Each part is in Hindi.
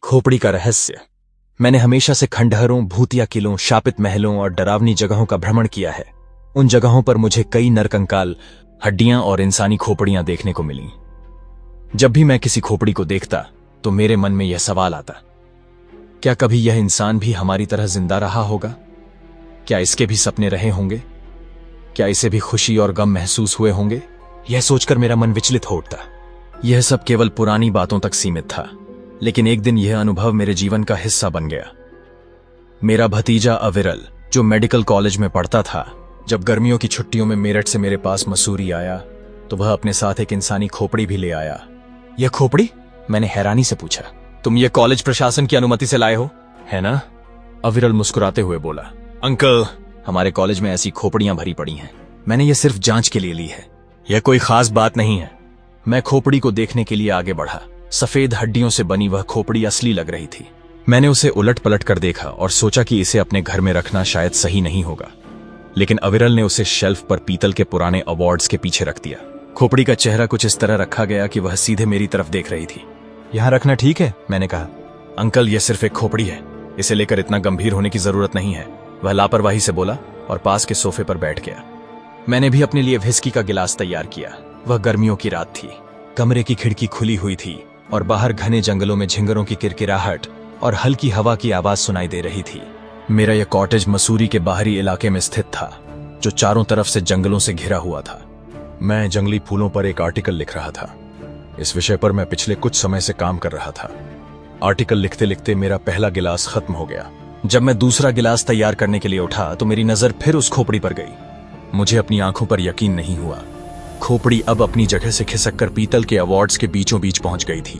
खोपड़ी का रहस्य। मैंने हमेशा से खंडहरों, भूतिया किलों, शापित महलों और डरावनी जगहों का भ्रमण किया है। उन जगहों पर मुझे कई नरकंकाल, हड्डियां और इंसानी खोपड़ियां देखने को मिली। जब भी मैं किसी खोपड़ी को देखता तो मेरे मन में यह सवाल आता, क्या कभी यह इंसान भी हमारी तरह जिंदा रहा होगा? क्या इसके भी सपने रहे होंगे? क्या इसे भी खुशी और गम महसूस हुए होंगे? यह सोचकर मेरा मन विचलित हो उठता। यह सब केवल पुरानी बातों तक सीमित था, लेकिन एक दिन यह अनुभव मेरे जीवन का हिस्सा बन गया। मेरा भतीजा अविरल, जो मेडिकल कॉलेज में पढ़ता था, जब गर्मियों की छुट्टियों में मेरठ से मेरे पास मसूरी आया तो वह अपने साथ एक इंसानी खोपड़ी भी ले आया। यह खोपड़ी? मैंने हैरानी से पूछा। तुम ये कॉलेज प्रशासन की अनुमति से लाए हो, है ना? अविरल मुस्कुराते हुए बोला, अंकल, हमारे कॉलेज में ऐसी खोपड़ियां भरी पड़ी हैं। मैंने ये सिर्फ जांच के लिए ली है। यह कोई खास बात नहीं है। मैं खोपड़ी को देखने के लिए आगे बढ़ा। सफेद हड्डियों से बनी वह खोपड़ी असली लग रही थी। मैंने उसे उलट पलट कर देखा और सोचा कि इसे अपने घर में रखना शायद सही नहीं होगा, लेकिन अविरल ने उसे शेल्फ पर पीतल के पुराने अवार्ड्स के पीछे रख दिया। खोपड़ी का चेहरा कुछ इस तरह रखा गया कि वह सीधे मेरी तरफ देख रही थी। यहां रखना ठीक है? मैंने कहा। अंकल, यह सिर्फ एक खोपड़ी है, इसे लेकर इतना गंभीर होने की जरूरत नहीं है, वह लापरवाही से बोला और पास के सोफे पर बैठ गया। मैंने भी अपने लिए व्हिस्की का गिलास तैयार किया। वह गर्मियों की रात थी। कमरे की खिड़की खुली हुई थी और बाहर घने जंगलों में झिंगरों की किरकिराहट और हल्की हवा की आवाज सुनाई दे रही थी। मेरा यह कॉटेज मसूरी के बाहरी इलाके में स्थित था, जो चारों तरफ से जंगलों से घिरा हुआ था। मैं जंगली फूलों पर एक आर्टिकल लिख रहा था। इस विषय पर मैं पिछले कुछ समय से काम कर रहा था। आर्टिकल लिखते लिखते मेरा पहला गिलास खत्म हो गया। जब मैं दूसरा गिलास तैयार करने के लिए उठा तो मेरी नजर फिर उस खोपड़ी पर गई। मुझे अपनी आंखों पर यकीन नहीं हुआ। खोपड़ी अब अपनी जगह से खिसक कर पीतल के अवार्ड्स के बीचों बीच पहुंच गई थी।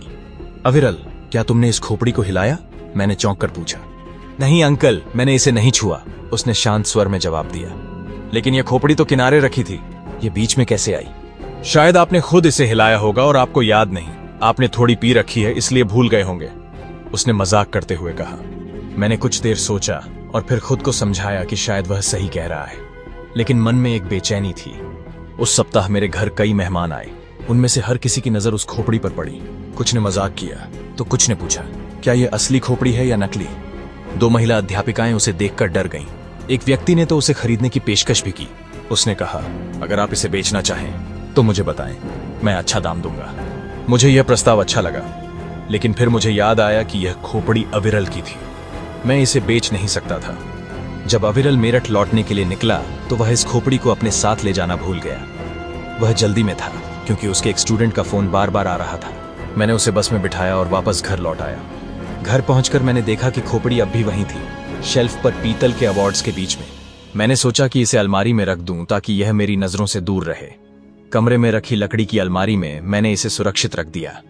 अविरल, क्या तुमने इस खोपड़ी को हिलाया? मैंने चौंक कर पूछा। नहीं अंकल, मैंने इसे नहीं छुआ, उसने शांत स्वर में जवाब दिया। लेकिन यह खोपड़ी तो किनारे रखी थी, ये बीच में कैसे आई? शायद आपने खुद इसे हिलाया होगा और आपको याद नहीं। आपने थोड़ी पी रखी है, इसलिए भूल गए होंगे, उसने मजाक करते हुए कहा। मैंने कुछ देर सोचा और फिर खुद को समझाया कि शायद वह सही कह रहा है, लेकिन मन में एक बेचैनी थी। उस सप्ताह मेरे घर कई मेहमान आए। उनमें से हर किसी की नजर उस खोपड़ी पर पड़ी। कुछ ने मजाक किया तो कुछ ने पूछा, क्या यह असली खोपड़ी है या नकली? 2 महिला अध्यापिकाएं उसे देखकर डर गईं। एक व्यक्ति ने तो उसे खरीदने की पेशकश भी की। उसने कहा, अगर आप इसे बेचना चाहें तो मुझे बताएं, मैं अच्छा दाम दूंगा। मुझे यह प्रस्ताव अच्छा लगा, लेकिन फिर मुझे याद आया कि यह खोपड़ी अविरल की थी। मैं इसे बेच नहीं सकता था। जब अविरल मेरठ लौटने के लिए निकला तो वह इस खोपड़ी को अपने साथ ले जाना भूल गया। वह जल्दी में था क्योंकि उसके एक स्टूडेंट का फोन बार बार आ रहा था। मैंने उसे बस में बिठाया और वापस घर लौट आया। घर पहुंचकर मैंने देखा कि खोपड़ी अब भी वहीं थी, शेल्फ पर पीतल के अवार्ड्स के बीच में। मैंने सोचा कि इसे अलमारी में रख दूं ताकि यह मेरी नजरों से दूर रहे। कमरे में रखी लकड़ी की अलमारी में मैंने इसे सुरक्षित रख दिया।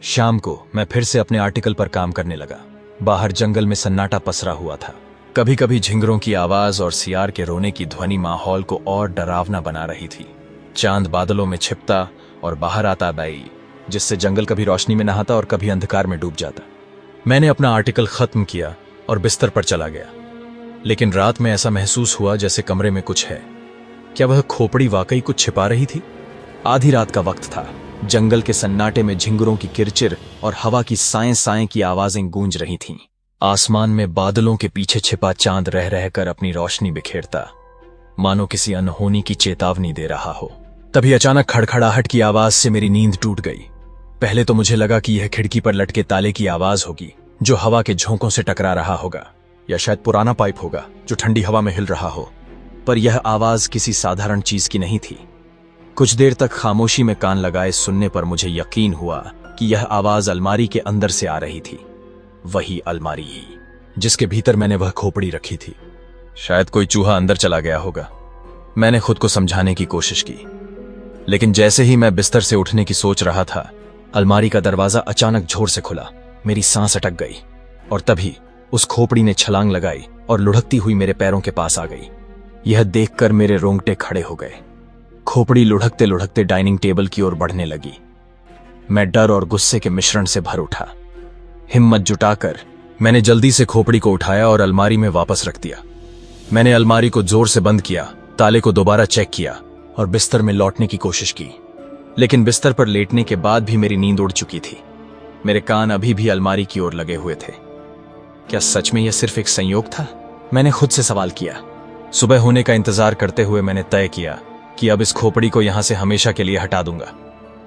शाम को मैं फिर से अपने आर्टिकल पर काम करने लगा। बाहर जंगल में सन्नाटा पसरा हुआ था। कभी कभी झिंगरों की आवाज और सियार के रोने की ध्वनि माहौल को और डरावना बना रही थी। चांद बादलों में छिपता और बाहर आता बाई, जिससे जंगल कभी रोशनी में नहाता और कभी अंधकार में डूब जाता। मैंने अपना आर्टिकल खत्म किया और बिस्तर पर चला गया, लेकिन रात में ऐसा महसूस हुआ जैसे कमरे में कुछ है। क्या वह खोपड़ी वाकई कुछ छिपा रही थी? आधी रात का वक्त था। जंगल के सन्नाटे में झिंगुरों की किरचिर और हवा की साएं साएं की आवाजें गूंज रही थीं। आसमान में बादलों के पीछे छिपा चांद रह रहकर अपनी रोशनी बिखेरता, मानो किसी अनहोनी की चेतावनी दे रहा हो। तभी अचानक खड़खड़ाहट की आवाज से मेरी नींद टूट गई। पहले तो मुझे लगा कि यह खिड़की पर लटके ताले की आवाज होगी जो हवा के झोंकों से टकरा रहा होगा, या शायद पुराना पाइप होगा जो ठंडी हवा में हिल रहा हो। पर यह आवाज किसी साधारण चीज की नहीं थी। कुछ देर तक खामोशी में कान लगाए सुनने पर मुझे यकीन हुआ कि यह आवाज अलमारी के अंदर से आ रही थी। वही अलमारी ही जिसके भीतर मैंने वह खोपड़ी रखी थी। शायद कोई चूहा अंदर चला गया होगा। मैंने खुद को समझाने की कोशिश की, लेकिन जैसे ही मैं बिस्तर से उठने की सोच रहा था, अलमारी का दरवाजा अचानक जोर से खुला। मेरी सांस अटक गई और तभी उस खोपड़ी ने छलांग लगाई और लुढ़कती हुई मेरे पैरों के पास आ गई। यह देखकर मेरे रोंगटे खड़े हो गए। खोपड़ी लुढ़कते लुढ़कते डाइनिंग टेबल की ओर बढ़ने लगी। मैं डर और गुस्से के मिश्रण से भर उठा। हिम्मत जुटाकर मैंने जल्दी से खोपड़ी को उठाया और अलमारी में वापस रख दिया। मैंने अलमारी को जोर से बंद किया, ताले को दोबारा चेक किया और बिस्तर में लौटने की कोशिश की, लेकिन बिस्तर पर लेटने के बाद भी मेरी नींद उड़ चुकी थी। मेरे कान अभी भी अलमारी की ओर लगे हुए थे। क्या सच में यह सिर्फ एक संयोग था? मैंने खुद से सवाल किया। सुबह होने का इंतजार करते हुए मैंने तय किया कि अब इस खोपड़ी को यहां से हमेशा के लिए हटा दूंगा।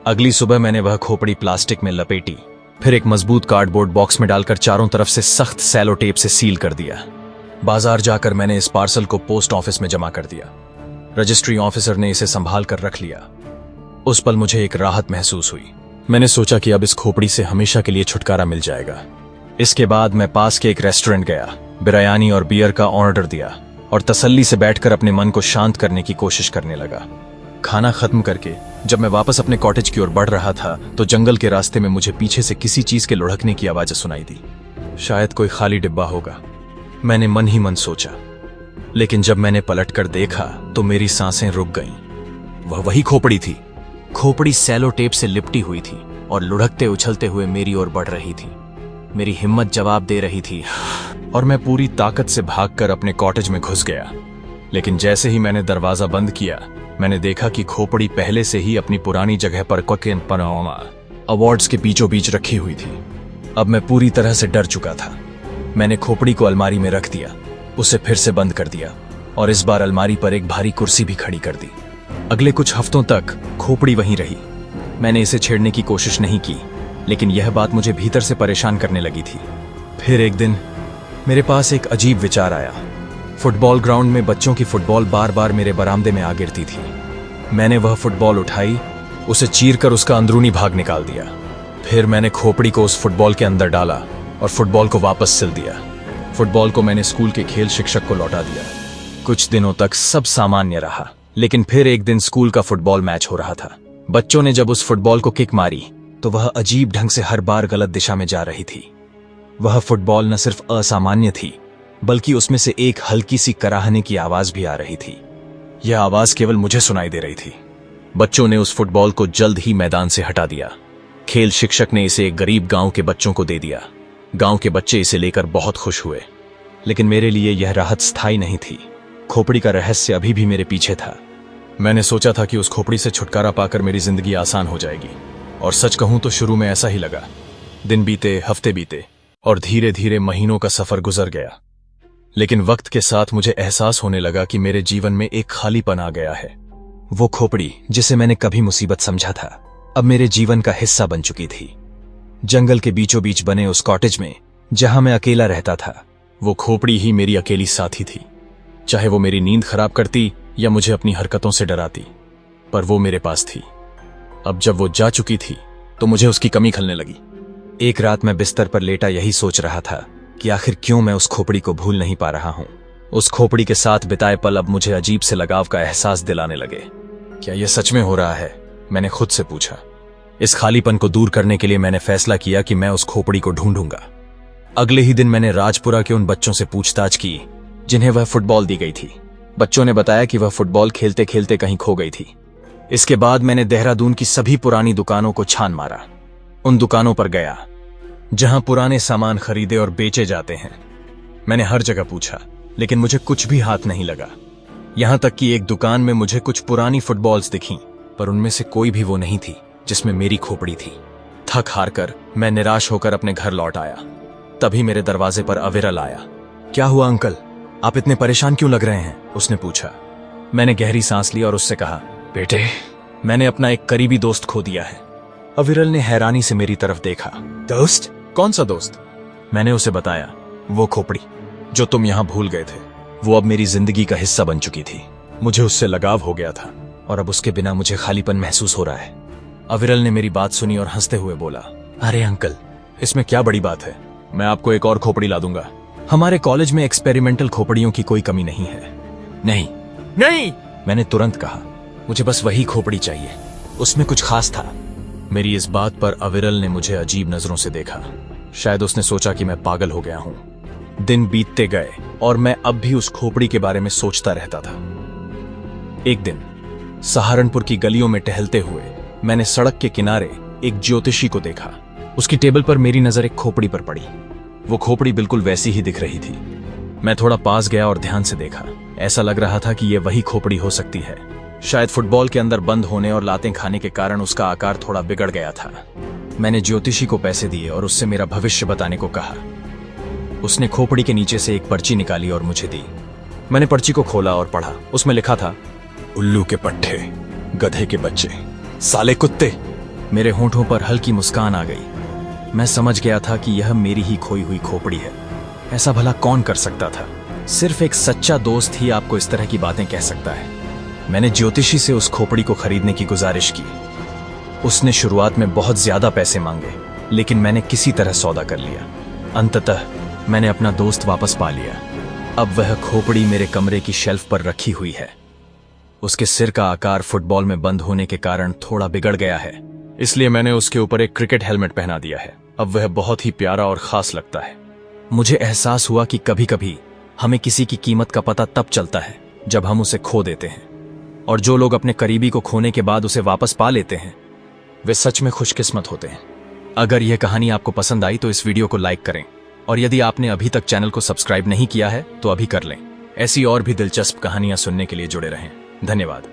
अगली सुबह मैंने वह खोपड़ी प्लास्टिक में लपेटी, फिर एक मजबूत कार्डबोर्ड बॉक्स में डालकर चारों तरफ से सख्त सेलो टेप से सील कर दिया। बाजार जाकर मैंने इस पार्सल को पोस्ट ऑफिस में जमा कर दिया। रजिस्ट्री ऑफिसर ने इसे संभाल कर रख लिया। उस पल मुझे एक राहत महसूस हुई। मैंने सोचा कि अब इस खोपड़ी से हमेशा के लिए छुटकारा मिल जाएगा। इसके बाद मैं पास के एक रेस्टोरेंट गया, बिरयानी और बियर का ऑर्डर दिया और तसल्ली से बैठकर अपने मन को शांत करने की कोशिश करने लगा। खाना खत्म करके जब मैं वापस अपने कॉटेज की ओर बढ़ रहा था तो जंगल के रास्ते में मुझे पीछे से किसी चीज के लुढ़कने की आवाज सुनाई दी। शायद कोई खाली डिब्बा होगा, मैंने मन ही मन सोचा। लेकिन जब मैंने पलटकर देखा तो मेरी सांसें रुक गईं। वह वही खोपड़ी थी। खोपड़ी सेलो टेप से लिपटी हुई थी और लुढ़कते उछलते हुए मेरी ओर बढ़ रही थी। मेरी हिम्मत जवाब दे रही थी और मैं पूरी ताकत से भागकर अपने कॉटेज में घुस गया। लेकिन जैसे ही मैंने दरवाजा बंद किया, मैंने देखा कि खोपड़ी पहले से ही अपनी पुरानी जगह पर अवार्ड्स के बीचों बीच रखी हुई थी। अब मैं पूरी तरह से डर चुका था। मैंने खोपड़ी को अलमारी में रख दिया, उसे फिर से बंद कर दिया और इस बार अलमारी पर एक भारी कुर्सी भी खड़ी कर दी। अगले कुछ हफ्तों तक खोपड़ी वहीं रही। मैंने इसे छेड़ने की कोशिश नहीं की, लेकिन यह बात मुझे भीतर से परेशान करने लगी थी। फिर एक दिन मेरे पास एक अजीब विचार आया। फुटबॉल ग्राउंड में बच्चों की फुटबॉल बार बार मेरे बरामदे में आ गिरती थी। मैंने वह फुटबॉल उठाई, उसे चीरकर उसका अंदरूनी भाग निकाल दिया। फिर मैंने खोपड़ी को उस फुटबॉल के अंदर डाला और फुटबॉल को वापस सिल दिया। फुटबॉल को मैंने स्कूल के खेल शिक्षक को लौटा दिया। कुछ दिनों तक सब सामान्य रहा, लेकिन फिर एक दिन स्कूल का फुटबॉल मैच हो रहा था। बच्चों ने जब उस फुटबॉल को किक मारी तो वह अजीब ढंग से हर बार गलत दिशा में जा रही थी। वह फुटबॉल न सिर्फ असामान्य थी, बल्कि उसमें से एक हल्की सी कराहने की आवाज भी आ रही थी। यह आवाज केवल मुझे सुनाई दे रही थी। बच्चों ने उस फुटबॉल को जल्द ही मैदान से हटा दिया। खेल शिक्षक ने इसे एक गरीब गांव के बच्चों को दे दिया। गांव के बच्चे इसे लेकर बहुत खुश हुए, लेकिन मेरे लिए यह राहत स्थायी नहीं थी। खोपड़ी का रहस्य अभी भी मेरे पीछे था। मैंने सोचा था कि उस खोपड़ी से छुटकारा पाकर मेरी जिंदगी आसान हो जाएगी, और सच कहूं तो शुरू में ऐसा ही लगा। दिन बीते, हफ्ते बीते और धीरे धीरे महीनों का सफर गुजर गया। लेकिन वक्त के साथ मुझे एहसास होने लगा कि मेरे जीवन में एक खालीपन आ गया है। वो खोपड़ी जिसे मैंने कभी मुसीबत समझा था, अब मेरे जीवन का हिस्सा बन चुकी थी। जंगल के बीचों बीच बने उस कॉटेज में जहां मैं अकेला रहता था, वो खोपड़ी ही मेरी अकेली साथी थी। चाहे वो मेरी नींद खराब करती या मुझे अपनी हरकतों से डराती, पर वो मेरे पास थी। अब जब वो जा चुकी थी तो मुझे उसकी कमी खलने लगी। एक रात मैं बिस्तर पर लेटा यही सोच रहा था कि आखिर क्यों मैं उस खोपड़ी को भूल नहीं पा रहा हूं। उस खोपड़ी के साथ बिताए पल अब मुझे अजीब से लगाव का एहसास दिलाने लगे। क्या यह सच में हो रहा है? मैंने खुद से पूछा। इस खालीपन को दूर करने के लिए मैंने फैसला किया कि मैं उस खोपड़ी को ढूंढूंगा। अगले ही दिन मैंने राजपुरा के उन बच्चों से पूछताछ की जिन्हें वह फुटबॉल दी गई थी। बच्चों ने बताया कि वह फुटबॉल खेलते खेलते कहीं खो गई थी। इसके बाद मैंने देहरादून की सभी पुरानी दुकानों को छान मारा। उन दुकानों पर गया जहां पुराने सामान खरीदे और बेचे जाते हैं। मैंने हर जगह पूछा, लेकिन मुझे कुछ भी हाथ नहीं लगा। यहां तक कि एक दुकान में मुझे कुछ पुरानी फुटबॉल्स दिखीं, पर उनमें से कोई भी वो नहीं थी जिसमें मेरी खोपड़ी थी। थक हार कर मैं निराश होकर अपने घर लौट आया। तभी मेरे दरवाजे पर अविरल आया। क्या हुआ अंकल, आप इतने परेशान क्यों लग रहे हैं? उसने पूछा। मैंने गहरी सांस ली और उससे कहा, बेटे, मैंने अपना एक करीबी दोस्त खो दिया है। अविरल ने हैरानी से मेरी तरफ देखा। दोस्त? कौन सा दोस्त? मैंने उसे बताया, वो खोपड़ी जो तुम यहां भूल गए थे। वो अब मेरी जिंदगी का हिस्सा बन चुकी थी। मुझे उससे लगाव हो गया था और अब उसके बिना मुझे खालीपन महसूस हो रहा है। अविरल ने मेरी बात सुनी और हंसते हुए बोला, अरे अंकल, इसमें क्या बड़ी बात है, मैं आपको एक और खोपड़ी ला दूंगा। हमारे कॉलेज में एक्सपेरिमेंटल खोपड़ियों की कोई कमी नहीं है। नहीं नहीं, मैंने तुरंत कहा, मुझे बस वही खोपड़ी चाहिए, उसमें कुछ खास था। मेरी इस बात पर अविरल ने मुझे अजीब नजरों से देखा। शायद उसने सोचा कि मैं पागल हो गया हूं। दिन बीतते गए और मैं अब भी उस खोपड़ी के बारे में सोचता रहता था। एक दिन सहारनपुर की गलियों में टहलते हुए मैंने सड़क के किनारे एक ज्योतिषी को देखा। उसकी टेबल पर मेरी नजर एक खोपड़ी पर पड़ी। वो खोपड़ी बिल्कुल वैसी ही दिख रही थी। मैं थोड़ा पास गया और ध्यान से देखा। ऐसा लग रहा था कि यह वही खोपड़ी हो सकती है। शायद फुटबॉल के अंदर बंद होने और लातें खाने के कारण उसका आकार थोड़ा बिगड़ गया था। मैंने ज्योतिषी को पैसे दिए और उससे मेरा भविष्य बताने को कहा। उसने खोपड़ी के नीचे से एक पर्ची निकाली और मुझे दी। मैंने पर्ची को खोला और पढ़ा। उसमें लिखा था, उल्लू के पट्टे, गधे के बच्चे, साले कुत्ते। मेरे होंठों पर हल्की मुस्कान आ गई। मैं समझ गया था कि यह मेरी ही खोई हुई खोपड़ी है। ऐसा भला कौन कर सकता था? सिर्फ एक सच्चा दोस्त ही आपको इस तरह की बातें कह सकता है। मैंने ज्योतिषी से उस खोपड़ी को खरीदने की गुजारिश की। उसने शुरुआत में बहुत ज्यादा पैसे मांगे, लेकिन मैंने किसी तरह सौदा कर लिया। अंततः मैंने अपना दोस्त वापस पा लिया। अब वह खोपड़ी मेरे कमरे की शेल्फ पर रखी हुई है। उसके सिर का आकार फुटबॉल में बंद होने के कारण थोड़ा बिगड़ गया है, इसलिए मैंने उसके ऊपर एक क्रिकेट हेलमेट पहना दिया है। अब वह बहुत ही प्यारा और खास लगता है। मुझे एहसास हुआ कि कभी कभी हमें किसी की कीमत का पता तब चलता है जब हम उसे खो देते हैं, और जो लोग अपने करीबी को खोने के बाद उसे वापस पा लेते हैं, वे सच में खुशकिस्मत होते हैं। अगर यह कहानी आपको पसंद आई तो इस वीडियो को लाइक करें, और यदि आपने अभी तक चैनल को सब्सक्राइब नहीं किया है तो अभी कर लें। ऐसी और भी दिलचस्प कहानियां सुनने के लिए जुड़े रहें। धन्यवाद।